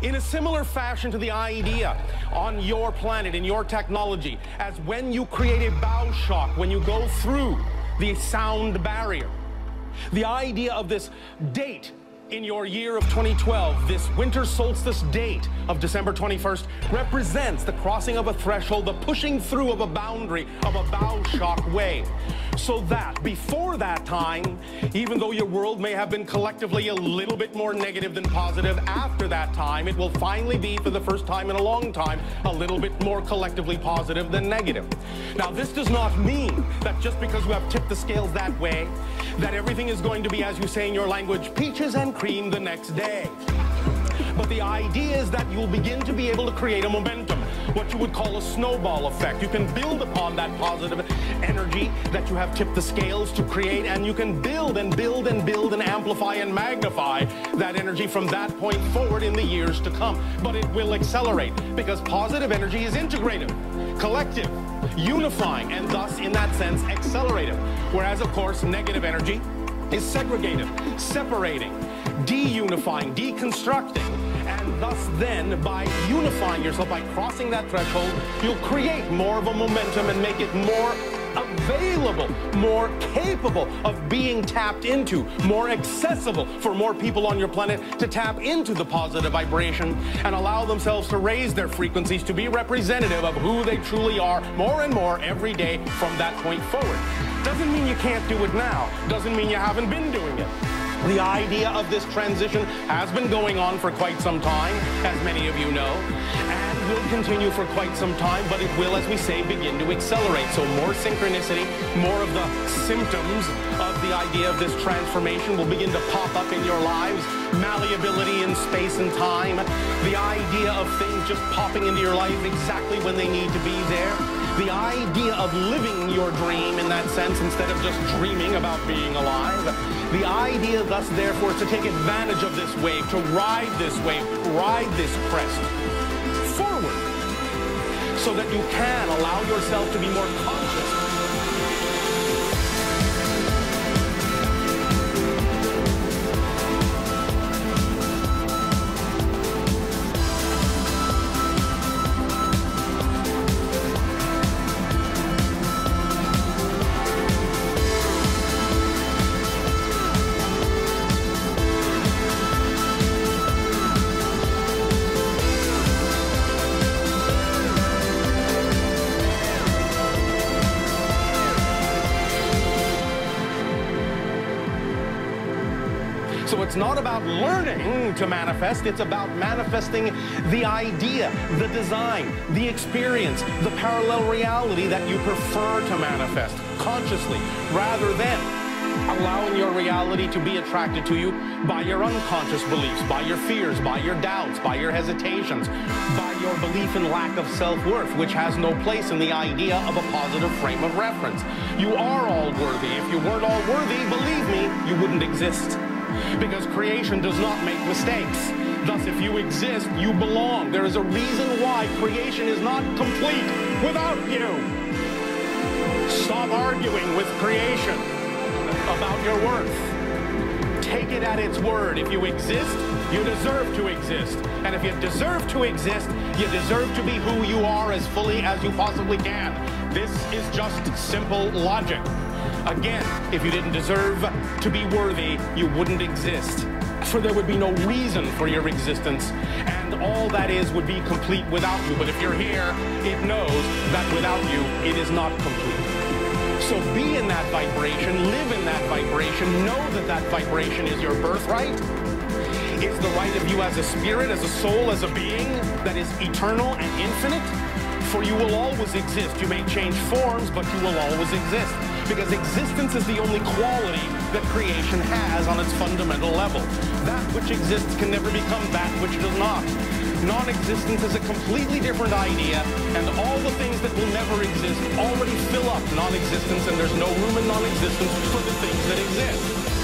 In a similar fashion to the idea on your planet, in your technology, as when you create a bow shock, when you go through the sound barrier, the idea of this date in your year of 2012, this winter solstice date of December 21st, represents the crossing of a threshold, the pushing through of a boundary of a bow shock wave. So that before that time, even though your world may have been collectively a little bit more negative than positive, after that time, it will finally be, for the first time in a long time, a little bit more collectively positive than negative. Now, this does not mean that just because you have tipped the scales that way, that everything is going to be, as you say in your language, peaches and cream the next day. But the idea is that you'll begin to be able to create a momentum, what you would call a snowball effect. You can build upon that positive energy that you have tipped the scales to create, and you can build and build and build and amplify and magnify that energy from that point forward in the years to come. But it will accelerate because positive energy is integrative, collective, unifying, and thus, in that sense, accelerative. Whereas, of course, negative energy is segregative, separating, deunifying, deconstructing, and thus then, by unifying yourself, by crossing that threshold, you'll create more of a momentum and make it more available, more capable of being tapped into, more accessible for more people on your planet to tap into the positive vibration and allow themselves to raise their frequencies to be representative of who they truly are more and more every day from that point forward. Doesn't mean you can't do it now. Doesn't mean you haven't been doing it. The idea of this transition has been going on for quite some time, as many of you know, and will continue for quite some time, but it will, as we say, begin to accelerate. So more synchronicity, more of the symptoms of the idea of this transformation will begin to pop up in your lives. Malleability in space and time, the idea of things just popping into your life exactly when they need to be there. The idea of living your dream in that sense instead of just dreaming about being alive. The idea, thus, therefore, is to take advantage of this wave, to ride this wave, ride this crest forward so that you can allow yourself to be more conscious. So it's not about learning to manifest, it's about manifesting the idea, the design, the experience, the parallel reality that you prefer to manifest consciously, rather than allowing your reality to be attracted to you by your unconscious beliefs, by your fears, by your doubts, by your hesitations, by your belief in lack of self-worth, which has no place in the idea of a positive frame of reference. You are all worthy. If you weren't all worthy, believe me, you wouldn't exist. Because creation does not make mistakes. Thus, if you exist, you belong. There is a reason why creation is not complete without you. Stop arguing with creation about your worth. Take it at its word. If you exist, you deserve to exist. And if you deserve to exist, you deserve to be who you are as fully as you possibly can. This is just simple logic. Again, if you didn't deserve to be worthy, you wouldn't exist. For there would be no reason for your existence, and all that is would be complete without you. But if you're here, it knows that without you, it is not complete. So be in that vibration, live in that vibration, know that that vibration is your birthright. It's the right of you as a spirit, as a soul, as a being that is eternal and infinite. For you will always exist. You may change forms, but you will always exist. Because existence is the only quality that creation has on its fundamental level. That which exists can never become that which does not. Non-existence is a completely different idea, and all the things that will never exist already fill up non-existence, and there's no room in non-existence for the things that exist.